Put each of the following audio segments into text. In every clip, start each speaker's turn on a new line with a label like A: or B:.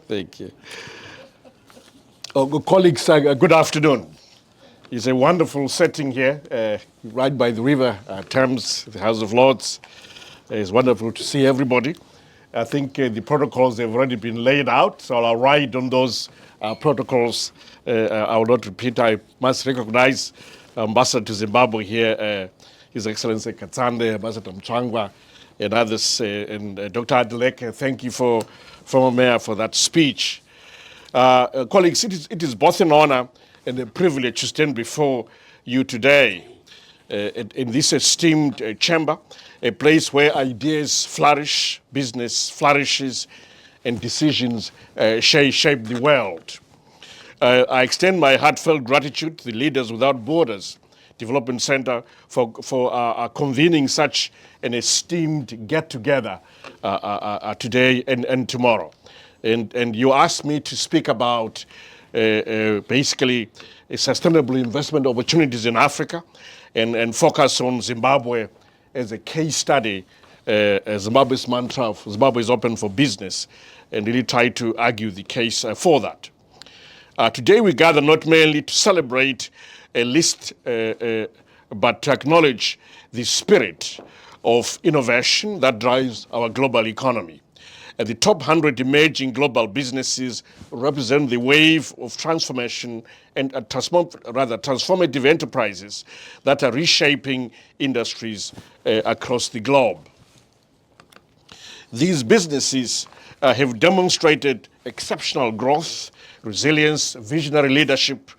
A: Thank you. Colleagues, good afternoon. It's a wonderful setting here, right by the river Thames, the House of Lords. It's wonderful to see everybody. I think the protocols have already been laid out, so I'll ride on those protocols. I will not repeat. I must recognize Ambassador to Zimbabwe here, His Excellency Katsande, Ambassador Mchangwa, and others, and Dr. Adeleke. Thank you, former Mayor, for that speech. Colleagues, it is both an honor and a privilege to stand before you today in this esteemed chamber, a place where ideas flourish, business flourishes, and decisions shape the world. I extend my heartfelt gratitude to the Leaders Without Borders Development Center for convening such an esteemed get-together today and tomorrow. And you asked me to speak about basically sustainable investment opportunities in Africa and focus on Zimbabwe as a case study, Zimbabwe's mantra of Zimbabwe is open for business, and really try to argue the case for that. Today we gather not merely to celebrate a list, but to acknowledge the spirit of innovation that drives our global economy. The top 100 emerging global businesses represent the wave of transformation and transformative enterprises that are reshaping industries across the globe. These businesses have demonstrated exceptional growth, resilience, visionary leadership,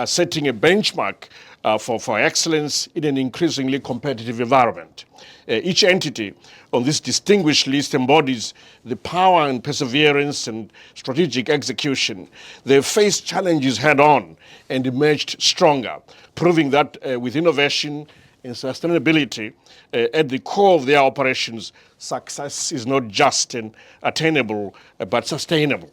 A: setting a benchmark for excellence in an increasingly competitive environment. Each entity on this distinguished list embodies the power and perseverance and strategic execution. They've faced challenges head-on and emerged stronger, proving that with innovation and sustainability at the core of their operations, success is not just attainable, but sustainable.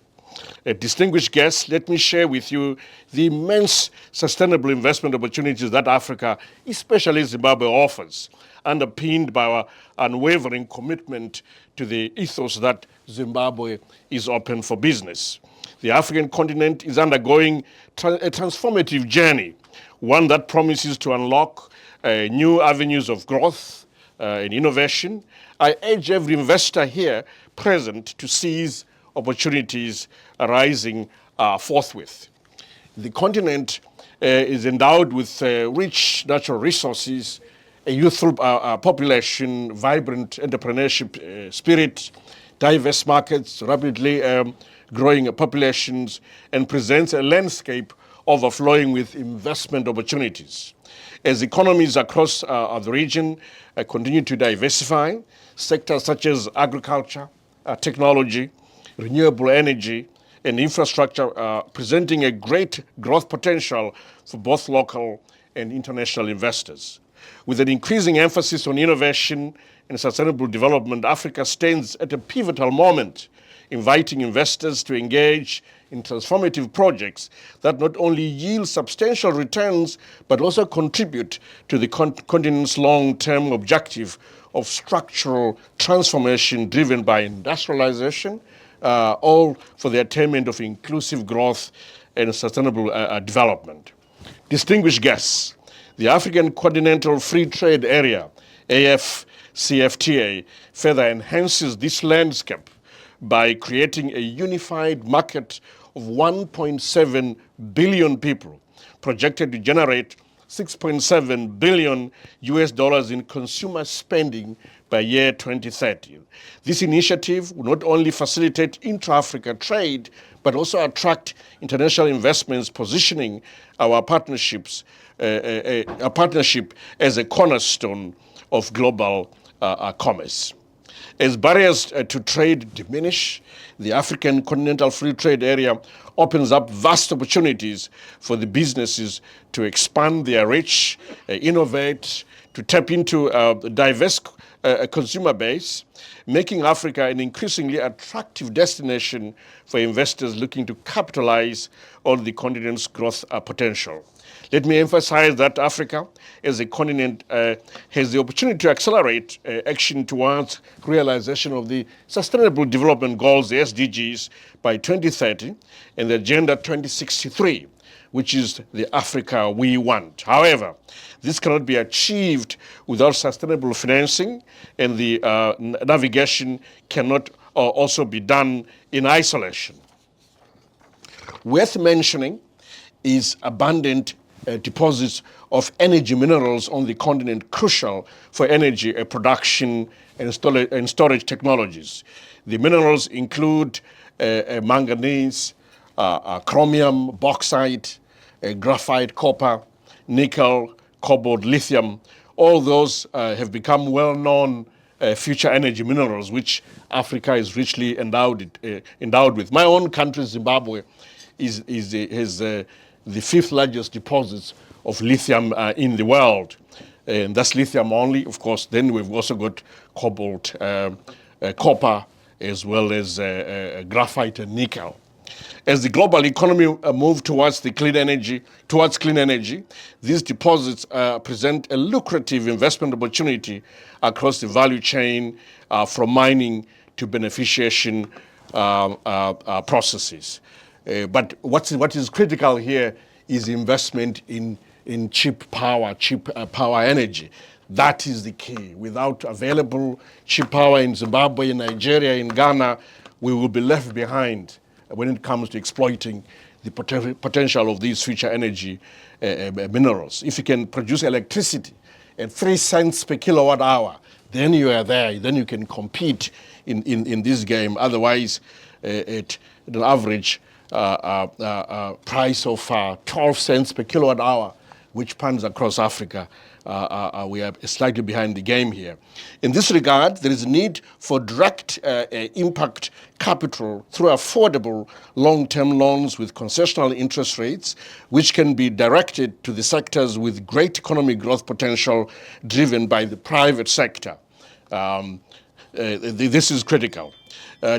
A: Distinguished guests, let me share with you the immense sustainable investment opportunities that Africa, especially Zimbabwe, offers, underpinned by our unwavering commitment to the ethos that Zimbabwe is open for business. The African continent is undergoing a transformative journey, one that promises to unlock new avenues of growth and innovation. I urge every investor here present to seize opportunities arising forthwith. The continent is endowed with rich natural resources, a youthful population, vibrant entrepreneurship spirit, diverse markets, rapidly growing populations, and presents a landscape overflowing with investment opportunities. As economies across the region continue to diversify, sectors such as agriculture, technology, renewable energy, and infrastructure presenting a great growth potential for both local and international investors. With an increasing emphasis on innovation and sustainable development, Africa stands at a pivotal moment, inviting investors to engage in transformative projects that not only yield substantial returns, but also contribute to the continent's long-term objective of structural transformation driven by industrialization, all for the attainment of inclusive growth and sustainable development. Distinguished guests, the African Continental Free Trade Area, AfCFTA, further enhances this landscape by creating a unified market of 1.7 billion people, projected to generate $6.7 billion in consumer spending by year 2030. This initiative will not only facilitate intra-Africa trade, but also attract international investments, positioning our partnership as a cornerstone of global commerce. As barriers to trade diminish, the African Continental Free Trade Area opens up vast opportunities for the businesses to expand their reach, innovate, to tap into a diverse consumer base, making Africa an increasingly attractive destination for investors looking to capitalize on the continent's growth potential. Let me emphasize that Africa, as a continent, has the opportunity to accelerate action towards realization of the Sustainable Development Goals, the SDGs, by 2030, and the Agenda 2063, which is the Africa we want. However, this cannot be achieved without sustainable financing, and the navigation cannot also be done in isolation. Worth mentioning is abundant deposits of energy minerals on the continent, crucial for energy production and storage technologies. The minerals include manganese, chromium, bauxite, graphite, copper, nickel, cobalt, lithium. All those have become well-known future energy minerals, which Africa is richly endowed with. My own country, Zimbabwe, has the fifth largest deposits of lithium in the world. And that's lithium only, of course. Then we've also got cobalt, copper, as well as graphite and nickel. As the global economy moves towards clean energy, these deposits present a lucrative investment opportunity across the value chain, from mining to beneficiation processes. But what is critical here is investment in cheap power energy. That is the key. Without available cheap power in Zimbabwe, in Nigeria, in Ghana, we will be left behind when it comes to exploiting the potential of these future energy minerals. If you can produce electricity at 3 cents per kilowatt hour, then you are there. Then you can compete in this game. Otherwise, at an average price of 12 cents per kilowatt hour, which pans across Africa, we are slightly behind the game here. In this regard, there is a need for direct impact capital through affordable long-term loans with concessional interest rates, which can be directed to the sectors with great economic growth potential driven by the private sector. This is critical.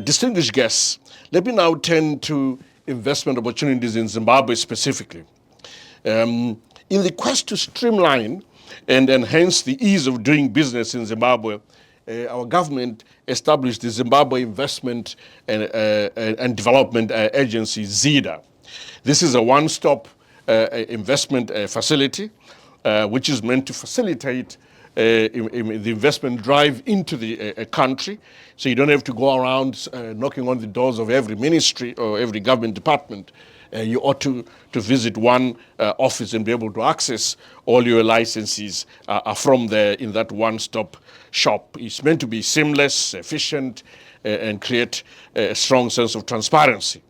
A: Distinguished guests, let me now turn to investment opportunities in Zimbabwe specifically. In the quest to streamline and enhance the ease of doing business in Zimbabwe, our government established the Zimbabwe Investment and Development Agency, ZIDA. This is a one-stop investment facility which is meant to facilitate the investment drive into the country, so you don't have to go around knocking on the doors of every ministry or every government department. You ought to visit one office and be able to access all your licenses from there in that one-stop shop. It's meant to be seamless, efficient, and create a strong sense of transparency.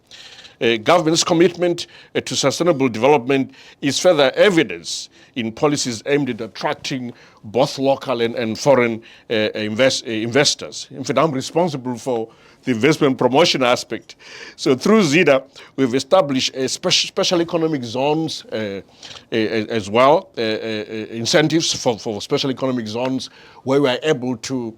A: Government's commitment to sustainable development is further evidence in policies aimed at attracting both local and foreign investors. In fact, I'm responsible for the investment promotion aspect. So through ZIDA, we've established special economic zones as well, incentives for special economic zones, where we are able to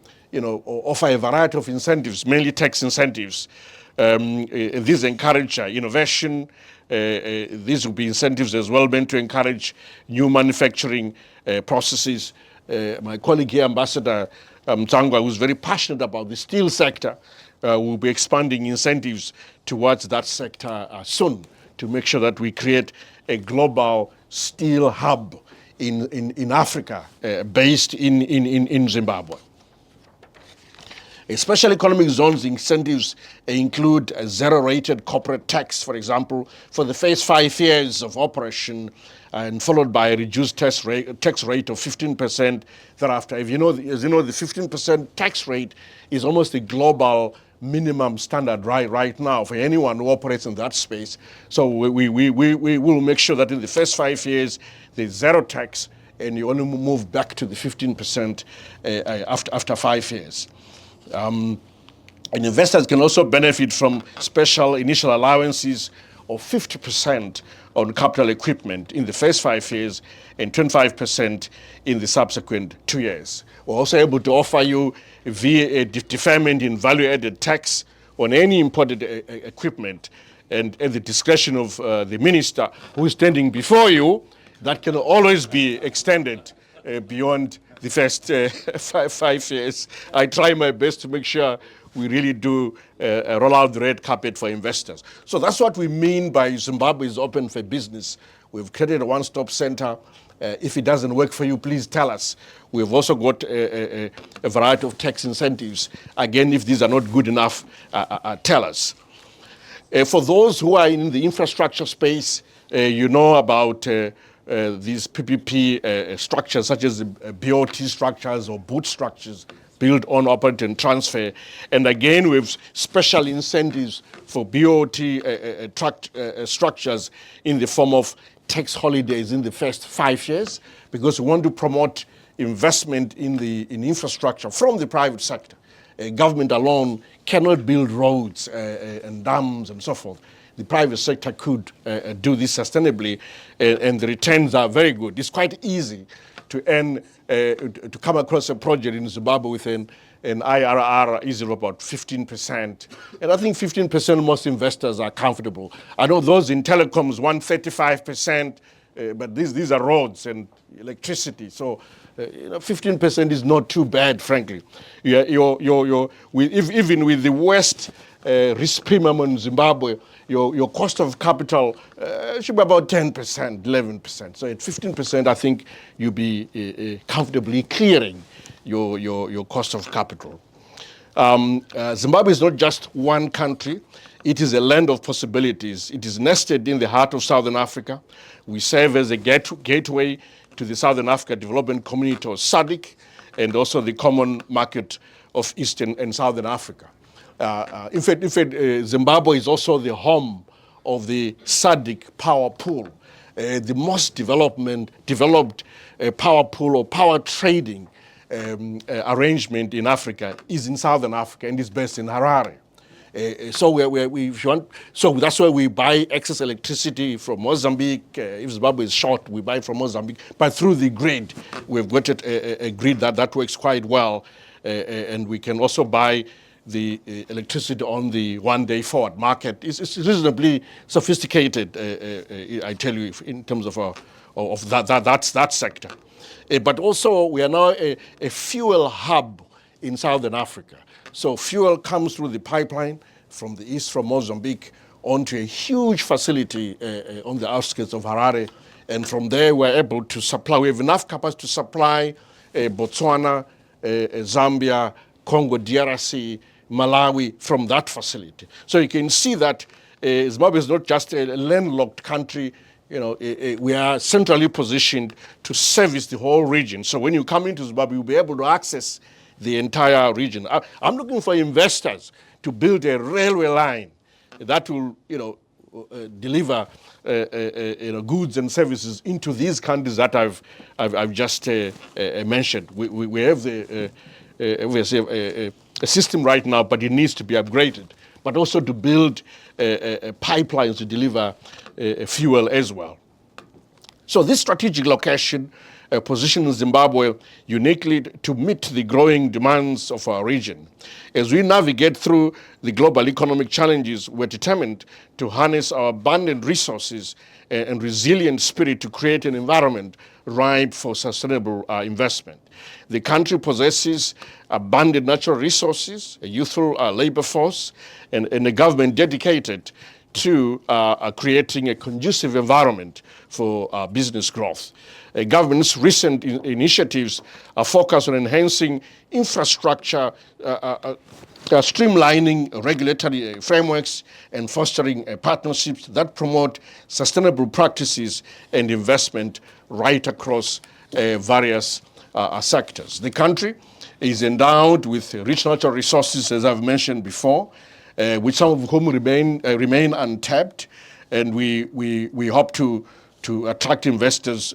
A: offer a variety of incentives, mainly tax incentives. These encourage innovation. These will be incentives as well meant to encourage new manufacturing processes. My colleague here, Ambassador Mtsangwa, who's very passionate about the steel sector, will be expanding incentives towards that sector soon to make sure that we create a global steel hub in Africa, based in Zimbabwe. Special economic zones incentives include a zero-rated corporate tax, for example, for the first 5 years of operation, and followed by a reduced tax rate of 15% thereafter. As you know, the 15% tax rate is almost a global minimum standard right now for anyone who operates in that space. So we will make sure that in the first 5 years there's zero tax, and you only move back to the 15% after 5 years. And investors can also benefit from special initial allowances of 50% on capital equipment in the first 5 years and 25% in the subsequent 2 years. We're also able to offer you via a deferment in value-added tax on any imported equipment, and at the discretion of the minister who is standing before you, that can always be extended beyond the first 5 years. I try my best to make sure we really do roll out the red carpet for investors. So that's what we mean by Zimbabwe is open for business. We've created a one-stop center. If it doesn't work for you, please tell us. We've also got a variety of tax incentives. Again, if these are not good enough, tell us. For those who are in the infrastructure space, you know about these PPP structures, such as BOT structures or boot structures, build, own, operate, and transfer. And again, we have special incentives for BOT structures in the form of tax holidays in the first 5 years, because we want to promote investment in infrastructure from the private sector. Government alone cannot build roads and dams and so forth. The private sector could do this sustainably, and the returns are very good. It's quite easy to come across a project in Zimbabwe with an IRR is about 15%. And I think 15% most investors are comfortable. I know those in telecoms want 35%, but these are roads and electricity. So 15% is not too bad, frankly. Even with the worst risk premium in Zimbabwe, your cost of capital should be about 10%, 11%. So at 15%, I think you'll be comfortably clearing your cost of capital. Zimbabwe is not just one country. It is a land of possibilities. It is nested in the heart of Southern Africa. We serve as a gateway to the Southern Africa Development Community, or SADC, and also the common market of Eastern and Southern Africa. In fact, Zimbabwe is also the home of the SADC power pool, the most developed power pool or power trading arrangement in Africa is in Southern Africa and is based in Harare. So that's why we buy excess electricity from Mozambique. If Zimbabwe is short, we buy from Mozambique. But through the grid, we've got a grid that works quite well, and we can also buy the electricity on the one-day forward market. It's reasonably sophisticated, I tell you, in terms of that sector. But also, we are now a fuel hub in Southern Africa. So fuel comes through the pipeline from the east, from Mozambique, onto a huge facility on the outskirts of Harare. And from there, we're able to supply. We have enough capacity to supply Botswana, Zambia, Congo, DRC, Malawi from that facility. So you can see that Zimbabwe is not just a landlocked country. We are centrally positioned to service the whole region. So when you come into Zimbabwe, you'll be able to access the entire region. I'm looking for investors to build a railway line that will, deliver goods and services into these countries that I've just mentioned. We have a system right now, but it needs to be upgraded. But also to build pipelines to deliver fuel as well. So this strategic location positions Zimbabwe uniquely to meet the growing demands of our region. As we navigate through the global economic challenges, we're determined to harness our abundant resources and resilient spirit to create an environment ripe for sustainable investment. The country possesses abundant natural resources, a youthful labor force, and a government dedicated to creating a conducive environment for business growth. Government's recent initiatives are focused on enhancing infrastructure, streamlining regulatory frameworks, and fostering partnerships that promote sustainable practices and investment right across various sectors. The country is endowed with rich natural resources, as I've mentioned before, which some of whom remain untapped, and we hope to attract investors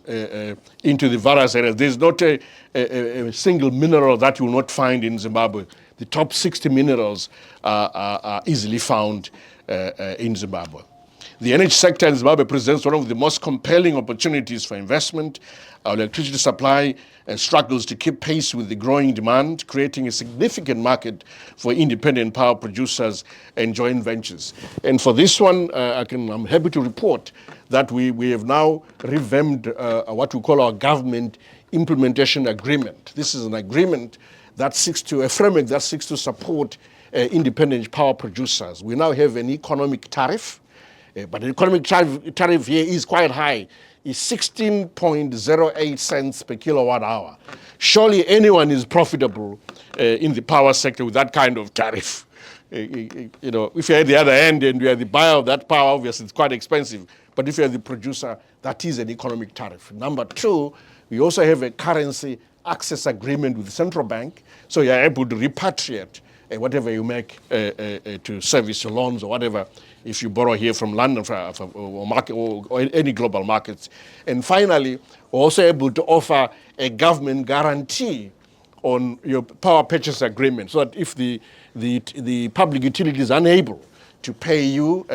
A: into the various areas. There's not a single mineral that you will not find in Zimbabwe. The top 60 minerals are easily found in Zimbabwe. The energy sector in Zimbabwe presents one of the most compelling opportunities for investment. Our electricity supply struggles to keep pace with the growing demand, creating a significant market for independent power producers and joint ventures. And for this one, I'm happy to report that we have now revamped what we call our government implementation agreement. This is an agreement that a framework that seeks to support independent power producers. We now have an economic tariff, but the economic tariff here is quite high. It's 16.08 cents per kilowatt hour. Surely anyone is profitable in the power sector with that kind of tariff. If you're at the other end and you are the buyer of that power, obviously it's quite expensive. But if you're the producer, that is an economic tariff. Number two, we also have a currency access agreement with the central bank, so you're able to repatriate whatever you make to service your loans or whatever, if you borrow here from London or any global markets. And finally, we're also able to offer a government guarantee on your power purchase agreement, so that if the public utility is unable to pay you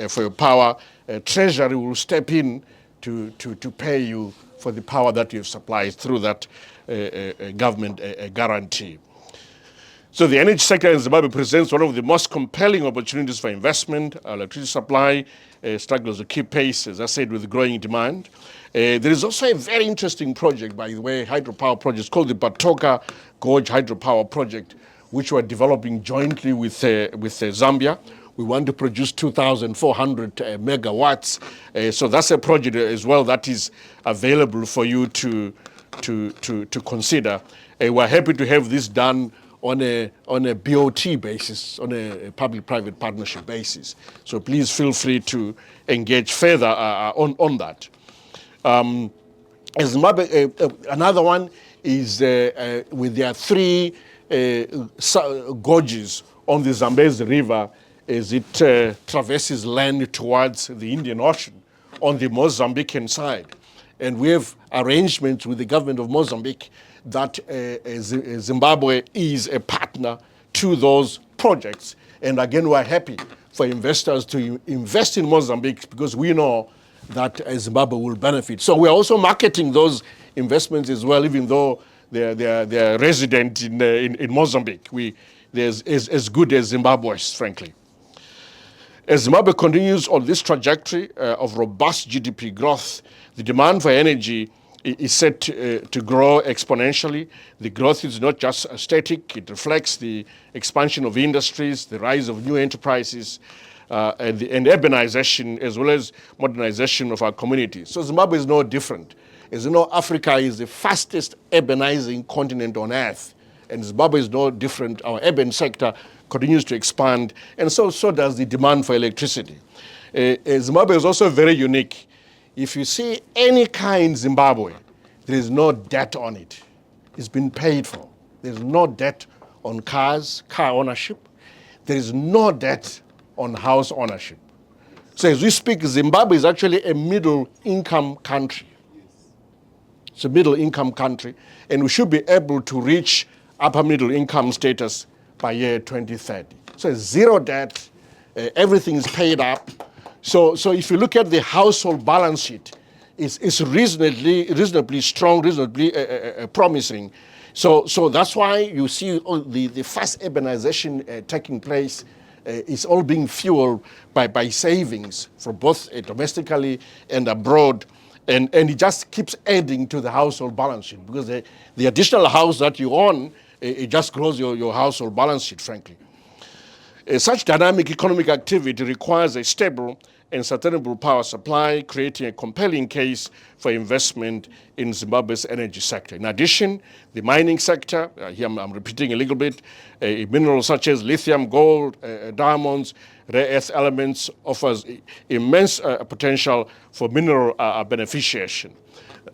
A: for your power, Treasury will step in to pay you for the power that you have supplied through that government guarantee. So the energy sector in Zimbabwe presents one of the most compelling opportunities for investment. Our electricity supply struggles to keep pace, as I said, with growing demand. There is also a very interesting project, by the way, hydropower project called the Batoka Gorge Hydropower Project, which we're developing jointly with Zambia. We want to produce 2,400 megawatts. So that's a project as well that is available for you to consider. We're happy to have this done on a BOT basis, on a public-private partnership basis. So please feel free to engage further on that. Zimbabwe, another one is with their three gorges on the Zambezi River as it traverses land towards the Indian Ocean on the Mozambican side. And we have arrangements with the government of Mozambique that Zimbabwe is a partner to those projects. And again, we're happy for investors to invest in Mozambique because we know that Zimbabwe will benefit. So we're also marketing those investments as well, even though they're resident in Mozambique. They're as good as Zimbabweans, frankly. As Zimbabwe continues on this trajectory of robust GDP growth, the demand for energy is set to grow exponentially. The growth is not just static, it reflects the expansion of industries, the rise of new enterprises, and urbanization, as well as modernization of our communities. So Zimbabwe is no different. As you know, Africa is the fastest urbanizing continent on earth, and Zimbabwe is no different. Our urban sector continues to expand, and so does the demand for electricity. Zimbabwe is also very unique. If you see any car in Zimbabwe, there is no debt on it. It's been paid for. There's no debt on cars, car ownership. There is no debt on house ownership. So as we speak, Zimbabwe is actually a middle-income country. It's a middle-income country, and we should be able to reach upper middle-income status by year 2030. So zero debt, everything is paid up. So if you look at the household balance sheet, it's reasonably strong, reasonably promising. So that's why you see all the fast urbanization taking place. It's all being fueled by savings for both domestically and abroad. And it just keeps adding to the household balance sheet because the additional house that you own, it just grows your household balance sheet, frankly. Such dynamic economic activity requires a stable and sustainable power supply, creating a compelling case for investment in Zimbabwe's energy sector. In addition, the mining sector, here I'm repeating a little bit, minerals such as lithium, gold, diamonds, rare earth elements offers immense potential for mineral beneficiation.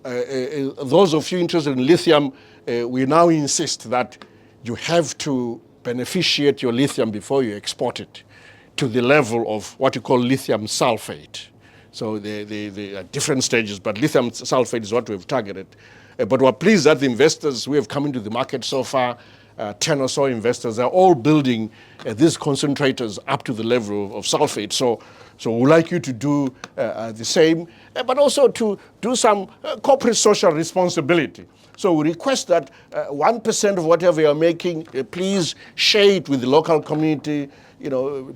A: Those of you interested in lithium, we now insist that you have to beneficiate your lithium before you export it to the level of what you call lithium sulfate. So there are different stages, but lithium sulfate is what we've targeted. But we're pleased that the investors who have come into the market so far, 10 or so investors, are all building these concentrators up to the level of sulfate. So So we'd like you to do the same, but also to do some corporate social responsibility. So we request that 1% of whatever you're making, please share it with the local community,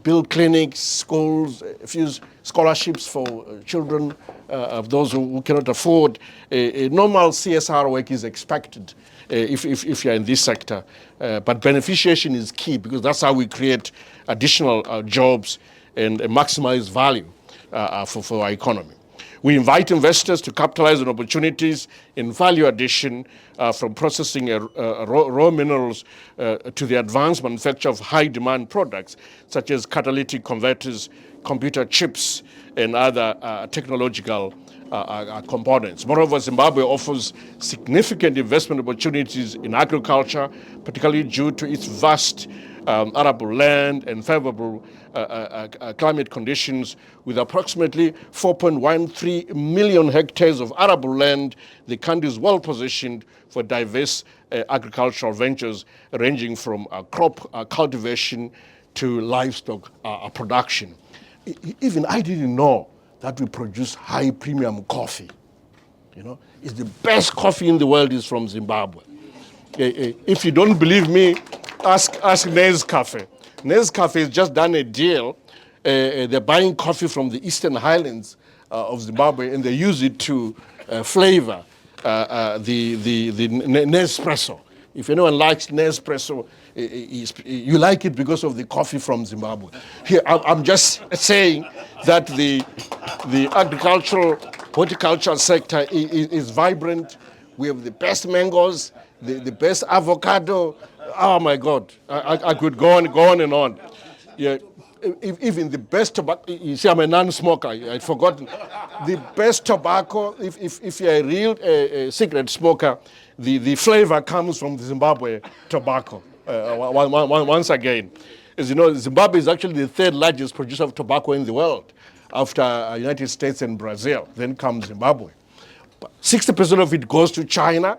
A: build clinics, schools, a few scholarships for children of those who cannot afford. Normal CSR work is expected if you're in this sector. But beneficiation is key, because that's how we create additional jobs and maximize value for our economy. We invite investors to capitalize on opportunities in value addition from processing raw minerals to the advanced manufacture of high-demand products, such as catalytic converters, computer chips, and other technological components. Moreover, Zimbabwe offers significant investment opportunities in agriculture, particularly due to its vast arable land and favorable climate conditions. With approximately 4.13 million hectares of arable land, the country is well positioned for diverse agricultural ventures ranging from crop cultivation to livestock production. Even I didn't know that we produce high premium coffee. It's the best coffee in the world is from Zimbabwe. If you don't believe me, ask Nescafe. Nescafe has just done a deal. They're buying coffee from the Eastern Highlands of Zimbabwe, and they use it to flavor the Nespresso. If anyone likes Nespresso, you like it because of the coffee from Zimbabwe. Here, I'm just saying that the agricultural, horticultural sector is vibrant. We have the best mangoes, the best avocado. Oh my God, I could go on and on. Yeah, even the best tobacco. You see, I'm a non-smoker. I'd forgotten. The best tobacco. If you're a real cigarette smoker, the flavor comes from the Zimbabwe tobacco. Once again, as you know, Zimbabwe is actually the third largest producer of tobacco in the world, after United States and Brazil. Then comes Zimbabwe. 60% of it goes to China.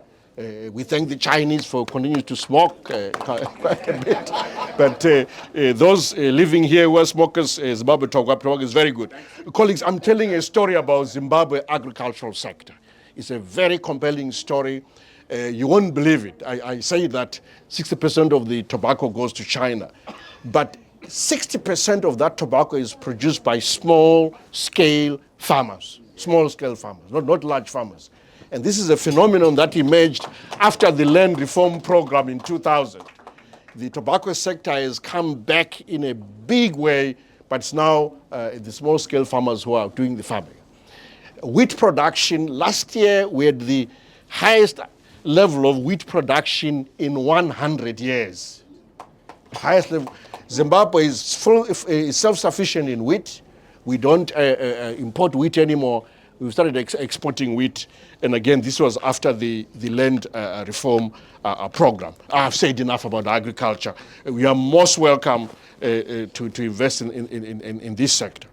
A: We thank the Chinese for continuing to smoke quite a bit. But those living here who are smokers, Zimbabwe tobacco is very good. Colleagues, I'm telling a story about Zimbabwe agricultural sector. It's a very compelling story. You won't believe it. I say that 60% of the tobacco goes to China. But 60% of that tobacco is produced by small-scale farmers. Small-scale farmers, not large farmers. And this is a phenomenon that emerged after the land reform program in 2000. The tobacco sector has come back in a big way, but it's now the small-scale farmers who are doing the farming. Wheat production, last year we had the highest level of wheat production in 100 years. Highest level. Zimbabwe is self-sufficient in wheat. We don't import wheat anymore. We started exporting wheat, and again, this was after the land reform program. I've said enough about agriculture. We are most welcome to invest in this sector.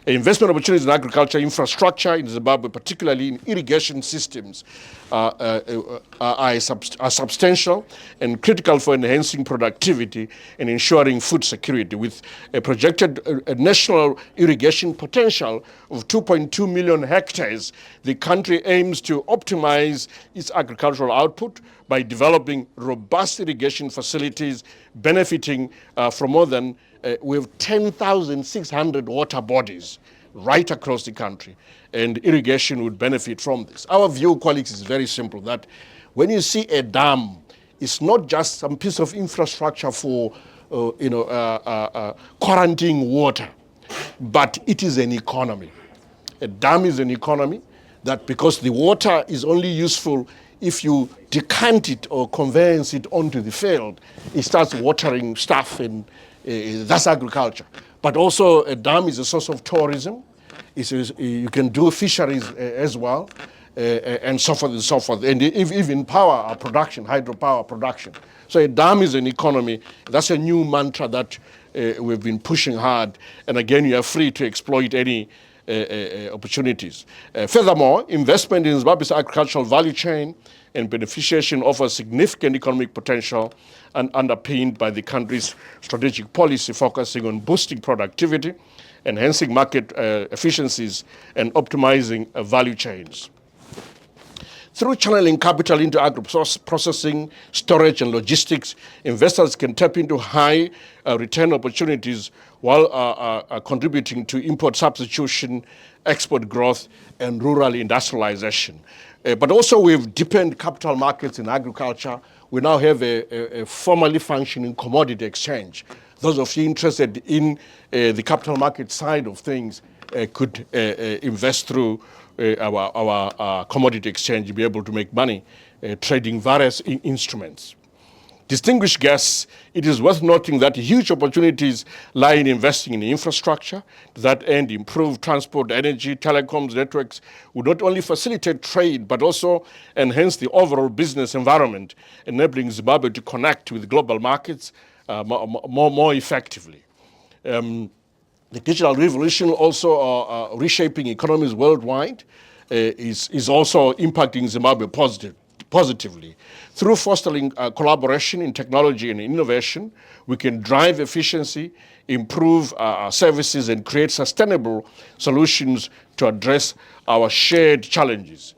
A: Investment opportunities in agriculture infrastructure in Zimbabwe, particularly in irrigation systems, are substantial and critical for enhancing productivity and ensuring food security. With a projected national irrigation potential of 2.2 million hectares, the country aims to optimize its agricultural output by developing robust irrigation facilities, benefiting from more than we have 10,600 water bodies right across the country, and irrigation would benefit from this. Our view, colleagues, is very simple, that when you see a dam, it's not just some piece of infrastructure for quarantining water, but it is an economy. A dam is an economy that, because the water is only useful if you decant it or conveyance it onto the field, it starts watering stuff, and that's agriculture. But also a dam is a source of tourism. You can do fisheries as well, and so forth and so forth. And even power production, hydropower production. So a dam is an economy. That's a new mantra that we've been pushing hard. And again, you are free to exploit any opportunities. Furthermore, investment in Zimbabwe's agricultural value chain and beneficiation offers significant economic potential and underpinned by the country's strategic policy focusing on boosting productivity enhancing market efficiencies, and optimizing value chains. Through channeling capital into agro-processing, storage, and logistics, investors can tap into high return opportunities while contributing to import substitution, export growth, and rural industrialization. But also we've deepened capital markets in agriculture. We now have a formally functioning commodity exchange. Those of you interested in the capital market side of things could invest through our commodity exchange to be able to make money trading various instruments. Distinguished guests, it is worth noting that huge opportunities lie in investing in infrastructure. To that end, improved transport, energy, telecoms, networks would not only facilitate trade, but also enhance the overall business environment, enabling Zimbabwe to connect with global markets more effectively. The digital revolution also reshaping economies worldwide is also impacting Zimbabwe positively. Through fostering collaboration in technology and innovation, we can drive efficiency, improve our services, and create sustainable solutions to address our shared challenges.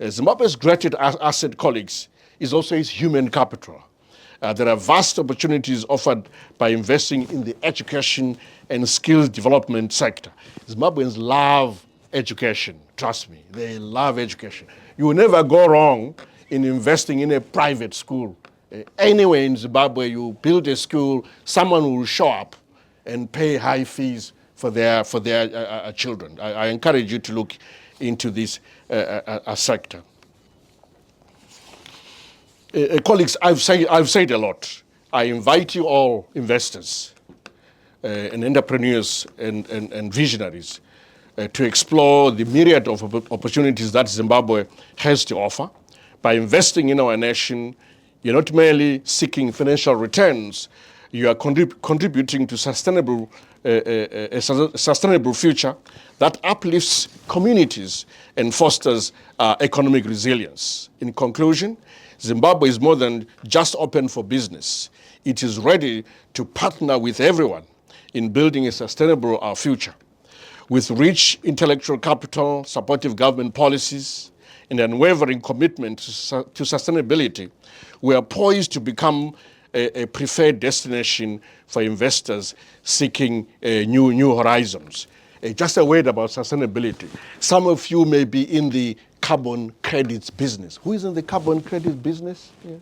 A: Zimbabwe's greatest asset, colleagues, is also its human capital. There are vast opportunities offered by investing in the education and skills development sector. Zimbabweans love education, trust me, they love education. You will never go wrong in investing in a private school. Anywhere in Zimbabwe, you build a school, someone will show up and pay high fees for their children. I encourage you to look into this sector. Colleagues, I've said a lot. I invite you all, investors and entrepreneurs and visionaries, to explore the myriad of opportunities that Zimbabwe has to offer. By investing in our nation, you're not merely seeking financial returns, you are contributing to a sustainable future that uplifts communities and fosters economic resilience. In conclusion, Zimbabwe is more than just open for business. It is ready to partner with everyone in building a sustainable future. With rich intellectual capital, supportive government policies, and unwavering commitment to sustainability, we are poised to become a preferred destination for investors seeking new horizons. Just a word about sustainability. Some of you may be in the carbon credits business. Who is in the carbon credits business? Yeah.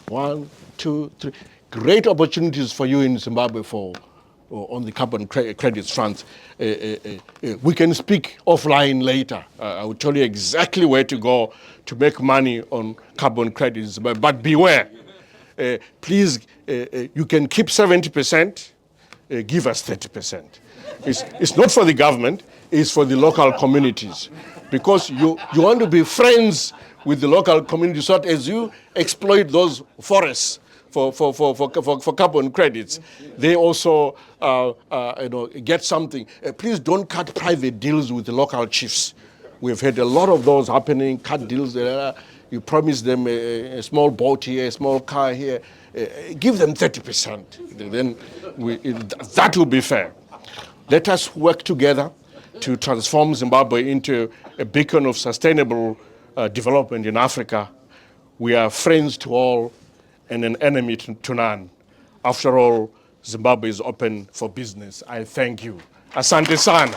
A: 1, 2, 3. Great opportunities for you in Zimbabwe on the carbon credits front. We can speak offline later. I will tell you exactly where to go to make money on carbon credits. But beware. Please, you can keep 70%, give us 30%. It's not for the government, it's for the local communities. Because you want to be friends with the local community so that as you exploit those forests for carbon credits, they also get something. Please don't cut private deals with the local chiefs. We've had a lot of those happening, cut deals. You promise them a small boat here, a small car here. Give them 30%. Then that will be fair. Let us work together to transform Zimbabwe into a beacon of sustainable development in Africa. We are friends to all and an enemy to none. After all, Zimbabwe is open for business. I thank you. Asante sana.